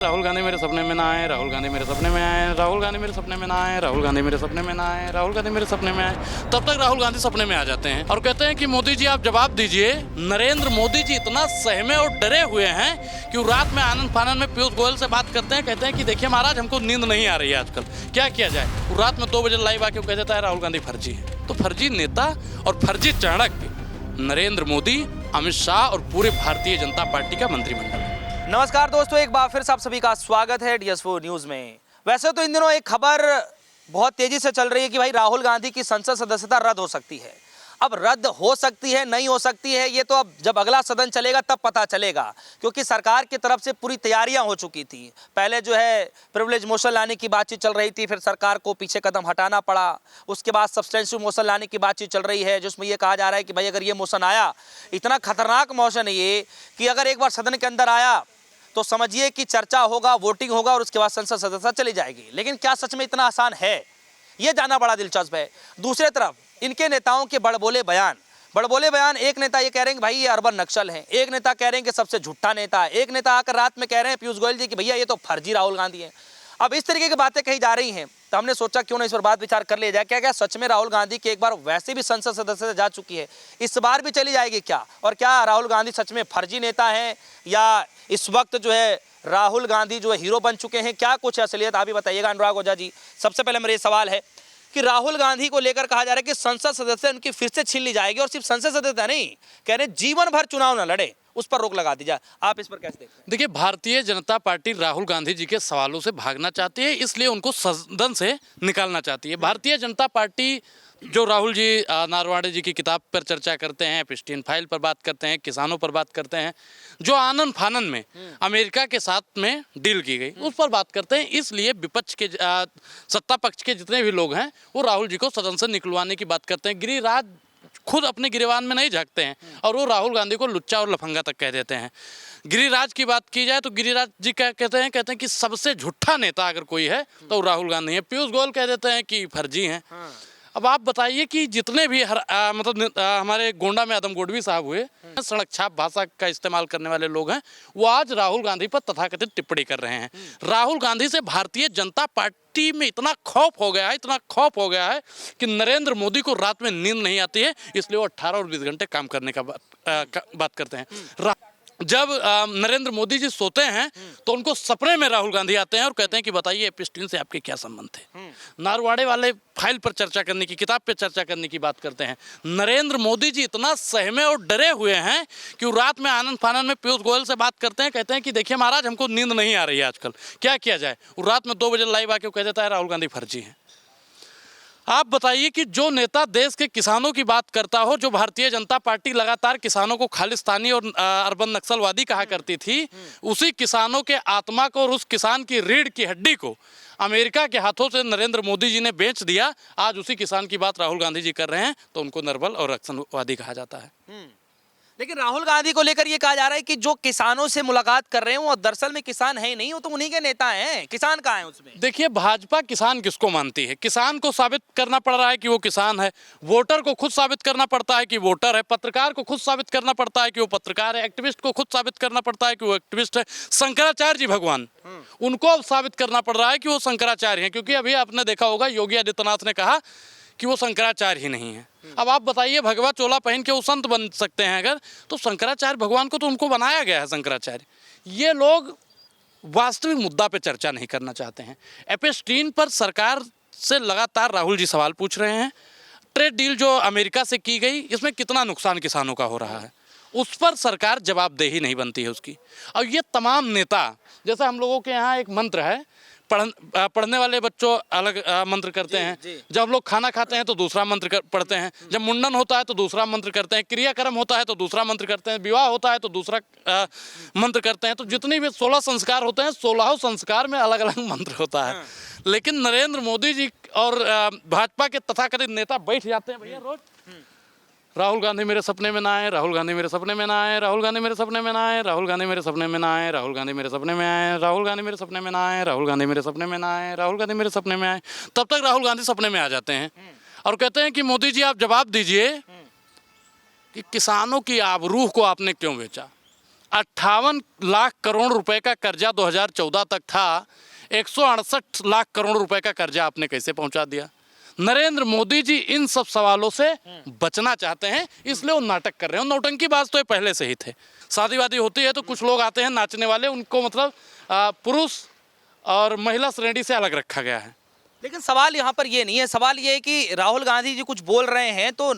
राहुल गांधी मेरे सपने में ना आए, राहुल गांधी मेरे सपने में आए, राहुल गांधी मेरे सपने में ना आए, राहुल गांधी मेरे सपने में ना आए, राहुल गांधी मेरे सपने में आए। तब तक राहुल गांधी सपने में आ जाते हैं और कहते हैं कि मोदी जी आप जवाब दीजिए। नरेंद्र मोदी जी इतना सहमे और डरे हुए हैं कि वो रात में आनंद फानन में पीयूष गोयल से बात करते हैं, कहते हैं कि देखिए महाराज हमको नींद नहीं आ रही है आजकल, क्या किया जाए। वो रात में 2 बजे लाइव आके कह देता है राहुल गांधी फर्जी है। तो फर्जी नेता और फर्जी चाणक्य नरेंद्र मोदी, अमित शाह और पूरे भारतीय जनता पार्टी का मंत्रिमंडल है। नमस्कार दोस्तों, एक बार फिर से आप सभी का स्वागत है DS4 न्यूज में। वैसे तो इन दिनों एक खबर बहुत तेजी से चल रही है कि भाई राहुल गांधी की संसद सदस्यता रद्द हो सकती है। अब रद्द हो सकती है नहीं हो सकती है ये तो अब जब अगला सदन चलेगा तब पता चलेगा, क्योंकि सरकार की तरफ से पूरी तैयारियां हो चुकी थी। पहले जो है प्रिविलेज मोशन लाने की बातचीत चल रही थी, फिर सरकार को पीछे कदम हटाना पड़ा। उसके बाद सब्सटेंशिव मोशन लाने की बातचीत चल रही है, जिसमें ये कहा जा रहा है कि भाई अगर ये मोशन आया, इतना खतरनाक मोशन है ये कि अगर एक बार सदन के अंदर आया तो समझिए कि चर्चा होगा, वोटिंग होगा और उसके बाद संसद सदस्यता चली जाएगी। लेकिन क्या सच में इतना आसान है, ये जानना बड़ा दिलचस्प है। दूसरे तरफ इनके नेताओं के बड़बोले बयान, एक नेता ये कह रहे हैं कि भाई ये अर्बन नक्सल हैं, एक नेता कह रहे हैं कि सबसे झूठा नेता है, एक नेता आकर रात में कह रहे हैं पीयूष गोयल जी कि भैया ये तो फर्जी राहुल गांधी है। अब इस तरीके की बातें कही जा रही हैं, तो हमने सोचा क्यों ना इस पर बात विचार कर लिया जाए। क्या सच में राहुल गांधी की एक बार वैसे भी संसद सदस्यता जा चुकी है, इस बार भी चली जाएगी क्या? और क्या राहुल गांधी सच में फर्जी नेता हैं या इस वक्त जो है राहुल गांधी जो है हीरो बन चुके हैं? क्या कुछ असलियत आप ही बताइएगा अनुराग ओझा जी। सबसे पहले मेरा ये सवाल है कि राहुल गांधी को लेकर कहा जा रहा है कि संसद सदस्य उनकी फिर से छीन ली जाएगी, और सिर्फ संसद सदस्य नहीं, कह रहे जीवन भर चुनाव न लड़े, उस पर रोक लगा दी जाए। आप इस पर कैसे देखते हैं? देखिए, भारतीय जनता पार्टी राहुल गांधी जी के सवालों से भागना चाहती है, इसलिए उनको सदन से निकालना चाहती है। भारतीय जनता पार्टी जो राहुल जी नारवाड़े जी की किताब पर चर्चा करते हैं, एप्स्टीन फाइल पर बात करते हैं, किसानों पर बात करते हैं, जो आनंद फानन में अमेरिका के साथ में डील की गई उस पर बात करते हैं। इसलिए विपक्ष के सत्ता पक्ष के जितने भी लोग हैं वो राहुल जी को सदन से निकलवाने की बात करते हैं। गिरिराज खुद अपने गिरेबान में नहीं झांकते हैं और वो राहुल गांधी को लुच्चा और लफंगा तक कह देते हैं। गिरिराज की बात की जाए तो गिरिराज जी क्या कहते हैं कि सबसे झूठा नेता अगर कोई है तो राहुल गांधी है। पीयूष गोयल कह देते हैं कि फर्जी हैं। अब आप बताइए कि जितने भी हमारे गोंडा में आदम गोडवी साहब हुए, सड़क छाप भाषा का इस्तेमाल करने वाले लोग हैं, वो आज राहुल गांधी पर तथाकथित टिप्पणी कर रहे हैं। राहुल गांधी से भारतीय जनता पार्टी में इतना खौफ हो गया है कि नरेंद्र मोदी को रात में नींद नहीं आती है, इसलिए वो 18 और 20 घंटे काम करने का बात करते हैं। जब नरेंद्र मोदी जी सोते हैं तो उनको सपने में राहुल गांधी आते हैं और कहते हैं कि बताइए एप्स्टीन से आपके क्या संबंध थे। नारवाड़े वाले फाइल पर चर्चा करने की, किताब पर चर्चा करने की बात करते हैं। नरेंद्र मोदी जी इतना सहमे और डरे हुए हैं कि वो रात में आनंद फानन में पीयूष गोयल से बात करते हैं, कहते हैं कि देखिए महाराज हमको नींद नहीं आ रही है आजकल, क्या किया जाए। वो रात में 2 बजे लाइव आके कह देता है राहुल गांधी फर्जी है। आप बताइए कि जो नेता देश के किसानों की बात करता हो, जो भारतीय जनता पार्टी लगातार किसानों को खालिस्तानी और अर्बन नक्सलवादी कहा करती थी, उसी किसानों के आत्मा को और उस किसान की रीढ़ की हड्डी को अमेरिका के हाथों से नरेंद्र मोदी जी ने बेच दिया। आज उसी किसान की बात राहुल गांधी जी कर रहे हैं तो उनको नर्बल और नक्सलवादी कहा जाता है। लेकिन राहुल गांधी को लेकर ये कहा जा रहा है कि जो किसानों से मुलाकात कर रहे हैं वो दरअसल में किसान है नहीं, वो तो उन्हीं के नेता हैं। किसान कहाँ हैं उसमें? देखिए, भाजपा किसान किसको मानती है? किसान को साबित करना पड़ रहा है कि वो किसान है, वोटर को खुद साबित करना पड़ता है कि वोटर है, पत्रकार को खुद साबित करना पड़ता है कि वो पत्रकार है, एक्टिविस्ट को खुद साबित करना पड़ता है कि वो एक्टिविस्ट है। शंकराचार्य जी भगवान, उनको अब साबित करना पड़ रहा है कि वो शंकराचार्य हैं, क्योंकि अभी आपने देखा होगा योगी आदित्यनाथ ने कहा कि वो शंकराचार्य ही नहीं है। अब आप बताइए, भगवा चोला पहन के वो संत बन सकते हैं अगर, तो शंकराचार्य भगवान को तो उनको बनाया गया है शंकराचार्य। ये लोग वास्तविक मुद्दा पे चर्चा नहीं करना चाहते हैं। एप्स्टीन पर सरकार से लगातार राहुल जी सवाल पूछ रहे हैं। ट्रेड डील जो अमेरिका से की गई, इसमें कितना नुकसान किसानों का हो रहा है, उस पर सरकार जवाबदेही नहीं बनती है उसकी। और ये तमाम नेता, जैसे हम लोगों के यहाँ एक मंत्र है, पढ़ने वाले बच्चों अलग मंत्र करते हैं, जब लोग खाना खाते हैं तो दूसरा मंत्र पढ़ते हैं, जब मुंडन होता है तो दूसरा मंत्र करते हैं, क्रियाक्रम होता है तो दूसरा मंत्र करते हैं, विवाह होता है तो दूसरा मंत्र करते हैं। तो जितनी भी 16 संस्कार होते हैं, 16 संस्कार में अलग अलग मंत्र होता है। लेकिन नरेंद्र मोदी जी और भाजपा के तथाकथित नेता बैठ जाते हैं, भैया रोज राहुल गांधी मेरे सपने में ना आए, राहुल गांधी मेरे सपने में ना आए, राहुल गांधी मेरे सपने में ना आए, राहुल गांधी मेरे सपने में ना आए, राहुल गांधी मेरे सपने में आए, राहुल गांधी मेरे सपने में ना आए, राहुल गांधी मेरे सपने में ना आए, राहुल गांधी मेरे सपने में आए। तब तक राहुल गांधी सपने में आ जाते हैं और कहते हैं कि मोदी जी आप जवाब दीजिए कि किसानों की आबरूह को आपने क्यों बेचा। 58 लाख करोड़ रुपए का कर्जा 2014 तक था, 168 लाख करोड़ रुपए का कर्जा आपने कैसे पहुंचा दिया? नरेंद्र मोदी जी इन सब सवालों से बचना चाहते हैं, इसलिए वो नाटक कर रहे हैं। नौटंकी बाज तो ये पहले से ही थे। शादी वादी होती है तो कुछ लोग आते हैं नाचने वाले, उनको मतलब पुरुष और महिला श्रेणी से अलग रखा गया है। लेकिन सवाल यहाँ पर ये नहीं है, सवाल ये है कि राहुल गांधी जी कुछ बोल रहे हैं तो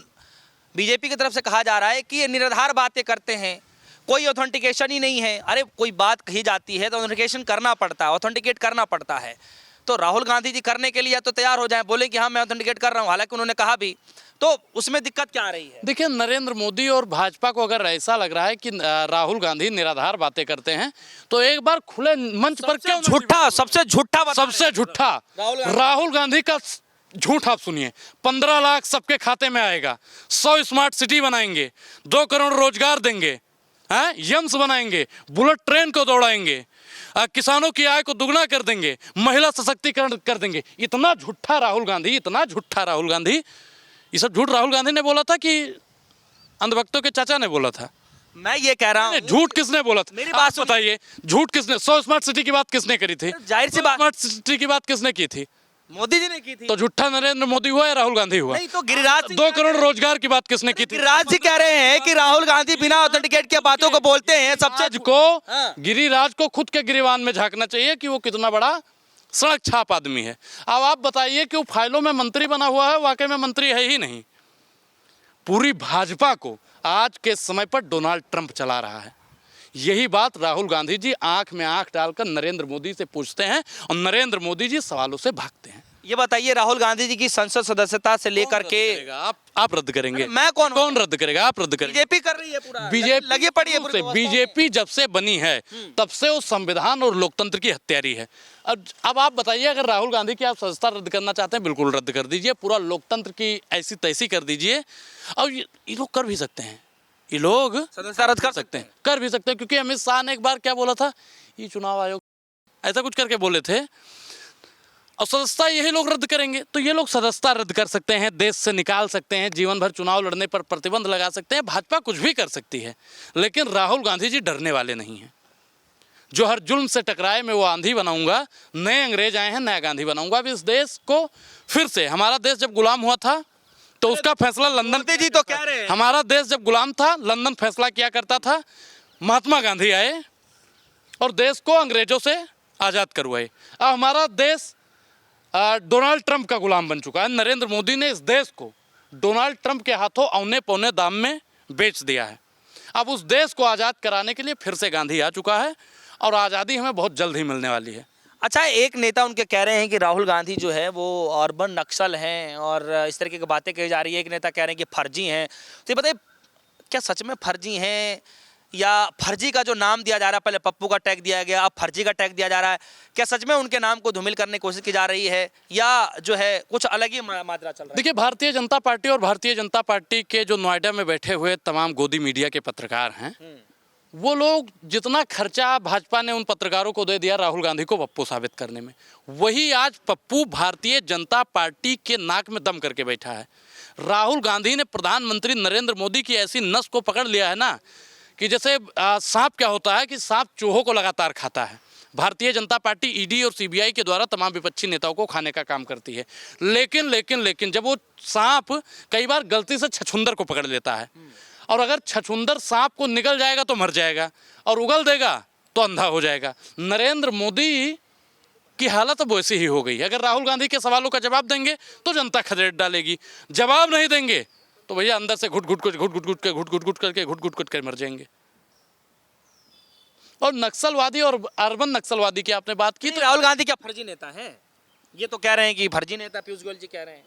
बीजेपी की तरफ से कहा जा रहा है कि ये निराधार बातें करते हैं, कोई ऑथेंटिकेशन ही नहीं है। अरे कोई बात कही जाती है तो ऑथेंटिकेशन करना पड़ता है, ऑथेंटिकेट करना पड़ता है। तो राहुल गांधी जी करने के लिए तो तैयार हो जाएं, बोले कि हाँ मैं ऑथेंटिकेट कर रहा हूँ, हालांकि उन्होंने कहा भी, तो उसमें दिक्कत क्या आ रही है? देखिए, नरेंद्र मोदी और भाजपा को अगर ऐसा लग रहा है कि राहुल गांधी निराधार बातें करते हैं तो एक बार खुले मंच पर क्यों झूठा, सबसे झूठा बता सबसे झूठा राहुल गांधी का झूठ आप सुनिए। 15 लाख सबके खाते में आएगा, 100 स्मार्ट सिटी बनाएंगे, 2 करोड़ रोजगार देंगे, हैं यम्स बनाएंगे, बुलेट ट्रेन को दौड़ाएंगे, किसानों की आय को दुगना कर देंगे, महिला सशक्तिकरण कर देंगे। इतना झूठा राहुल गांधी, इतना झूठा राहुल गांधी। ये सब झूठ राहुल गांधी ने बोला था कि अंधभक्तों के चाचा ने बोला था? मैं ये कह रहा हूँ, झूठ किसने बोला था? मेरी बात बताइए, झूठ किसने? 100 स्मार्ट सिटी की बात किसने करी थी? जाहिर सी बात, स्मार्ट सिटी की बात किसने की थी? मोदी जी ने की थी। तो झूठा नरेंद्र मोदी हुआ या राहुल गांधी हुआ? नहीं तो गिरिराज 2 करोड़ रोजगार की बात किसने की थी? गिरिराज जी कह रहे हैं कि राहुल गांधी बिना ऑथेंटिकेट के बातों को बोलते हैं। सबसे गिरिराज को खुद के गिरिवान में झांकना चाहिए कि वो कितना बड़ा सड़क छाप आदमी है। अब आप बताइए कि वो फाइलों में मंत्री बना हुआ है, वाकई में मंत्री है ही नहीं। पूरी भाजपा को आज के समय पर डोनाल्ड ट्रंप चला रहा है। यही बात राहुल गांधी जी आंख में आंख डालकर नरेंद्र मोदी से पूछते हैं और नरेंद्र मोदी जी सवालों से भागते हैं। ये बताइए, राहुल गांधी जी की संसद सदस्यता से लेकर के आप रद्द करेंगे? मैं कौन रद्द करेगा? आप रद्द करेंगे। बीजेपी कर रही है, पूरा बीजेपी लगी पड़ी है। बीजेपी जब से बनी है तब से वो संविधान और लोकतंत्र की हत्यारी है। अब आप बताइए, अगर राहुल गांधी की आप सदस्यता रद्द करना चाहते हैं, बिल्कुल रद्द कर दीजिए, पूरा लोकतंत्र की ऐसी तैसी कर दीजिए। और ये लोग कर भी सकते हैं, ये लोग सदस्यता रद्द कर सकते हैं, क्योंकि अमित शाह ने एक बार क्या बोला था, ये चुनाव आयोग ऐसा कुछ करके बोले थे, और सदस्यता यही लोग रद्द करेंगे। तो ये लोग सदस्यता रद्द कर सकते हैं, देश से निकाल सकते हैं, जीवन भर चुनाव लड़ने पर प्रतिबंध लगा सकते हैं। भाजपा कुछ भी कर सकती है, लेकिन राहुल गांधी जी डरने वाले नहीं हैं। जो हर जुल्म से टकराए मैं वो आंधी बनाऊंगा, नए अंग्रेज आए हैं नया गांधी बनाऊंगा। अब इस देश को फिर से, हमारा देश जब गुलाम हुआ था तो उसका फैसला लंदन जी तो कह रहे हैं, हमारा देश जब गुलाम था लंदन फैसला किया करता था, महात्मा गांधी आए और देश को अंग्रेजों से आज़ाद करवाए। अब हमारा देश डोनाल्ड ट्रंप का गुलाम बन चुका है। नरेंद्र मोदी ने इस देश को डोनाल्ड ट्रंप के हाथों औने पौने दाम में बेच दिया है। अब उस देश को आज़ाद कराने के लिए फिर से गांधी आ चुका है और आज़ादी हमें बहुत जल्द ही मिलने वाली है। अच्छा, एक नेता उनके कह रहे हैं कि राहुल गांधी जो है वो अर्बन नक्सल हैं और इस तरीके की बातें कही जा रही है। एक नेता कह रहे हैं कि फर्जी हैं। तो ये बताइए, क्या सच में फर्जी हैं या फर्जी का जो नाम दिया जा रहा है, पहले पप्पू का टैग दिया गया, अब फर्जी का टैग दिया जा रहा है, क्या सच में उनके नाम को धूमिल करने की कोशिश की जा रही है या जो है कुछ अलग ही माजरा चल रहा है? देखिए, भारतीय जनता पार्टी और भारतीय जनता पार्टी के जो नोएडा में बैठे हुए तमाम गोदी मीडिया के पत्रकार हैं, वो लोग जितना खर्चा भाजपा ने उन पत्रकारों को दे दिया राहुल गांधी को पप्पू साबित करने में, वही आज पप्पू भारतीय जनता पार्टी के नाक में दम करके बैठा है। राहुल गांधी ने प्रधानमंत्री नरेंद्र मोदी की ऐसी नस को पकड़ लिया है ना कि जैसे सांप क्या होता है कि सांप चूहों को लगातार खाता है। भारतीय जनता पार्टी ईडी और सीबीआई के द्वारा तमाम विपक्षी नेताओं को खाने का काम करती है, लेकिन जब वो सांप कई बार गलती से छछूंदर को पकड़ लेता है, और अगर छछूंदर सांप को निगल जाएगा तो मर जाएगा और उगल देगा तो अंधा हो जाएगा। नरेंद्र मोदी की हालत अब वैसी ही हो गई। अगर राहुल गांधी के सवालों का जवाब देंगे तो जनता खदेड़ डालेगी, जवाब नहीं देंगे तो भैया अंदर से घुट घुट करके मर जाएंगे। और नक्सलवादी और अर्बन नक्सलवादी की आपने बात की, तो राहुल गांधी क्या फर्जी नेता है? ये तो कह रहे हैं कि फर्जी नेता, पीयूष गोयल जी कह रहे हैं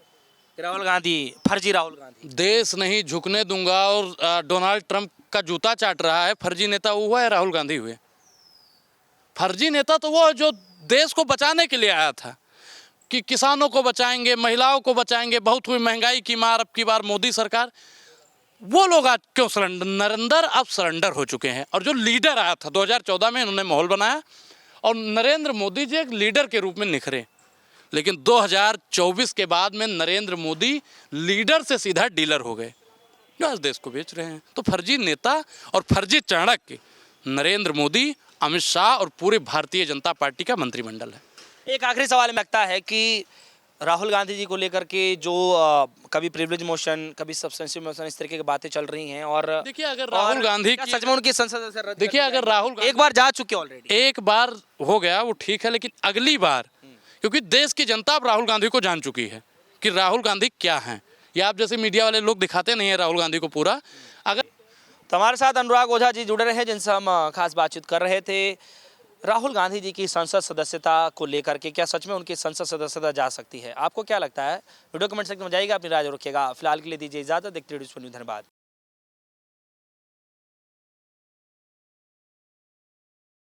राहुल गांधी फर्जी राहुल गांधी। देश नहीं झुकने दूंगा और डोनाल्ड ट्रंप का जूता चाट रहा है। फर्जी नेता वो हुआ है राहुल गांधी हुए? फर्जी नेता तो वो जो देश को बचाने के लिए आया था कि किसानों को बचाएंगे, महिलाओं को बचाएंगे, बहुत हुई महंगाई की मार अब की बार मोदी सरकार। वो लोग आज क्यों नरेंद्र अब सरेंडर हो चुके हैं। और जो लीडर आया था 2014 में, इन्होंने माहौल बनाया और नरेंद्र मोदी जी एक लीडर के रूप में निखरे, लेकिन 2024 के बाद में नरेंद्र मोदी लीडर से सीधा डीलर हो गए, जो आज देश को बेच रहे हैं। तो फर्जी नेता और फर्जी चाणक्य नरेंद्र मोदी, अमित शाह और पूरे भारतीय जनता पार्टी का मंत्रिमंडल है। एक आखिरी सवाल में लगता है कि राहुल गांधी जी को लेकर के जो कभी प्रिविलेज मोशन, कभी सब्सटेंशियल मोशन, इस तरीके की बातें चल रही हैं और देखिए अगर राहुल गांधी क्या की सच में उनकी संसद से रद्द देखिए कर दी अगर जाएगी? राहुल गांधी एक बार जा चुके ऑलरेडी। एक बार हो गया वो ठीक है, लेकिन अगली बार, क्योंकि देश की जनता अब राहुल गांधी को जान चुकी है कि राहुल गांधी क्या हैं। या आप जैसे मीडिया वाले लोग दिखाते नहीं है राहुल गांधी को पूरा। अगर तो हमारे साथ अनुराग ओझा जी जुड़े रहे जिनसे हम खास बातचीत कर रहे थे। राहुल गांधी जी की संसद सदस्यता को लेकर के क्या सच में उनकी संसद सदस्यता जा सकती है? आपको क्या लगता है? वीडियो कमेंट सेक्शन में जाइएगा, अपनी राय जरूर रखिएगा। फिलहाल के लिए दीजिए इजाजत। देखते रहिए न्यूज़। धन्यवाद।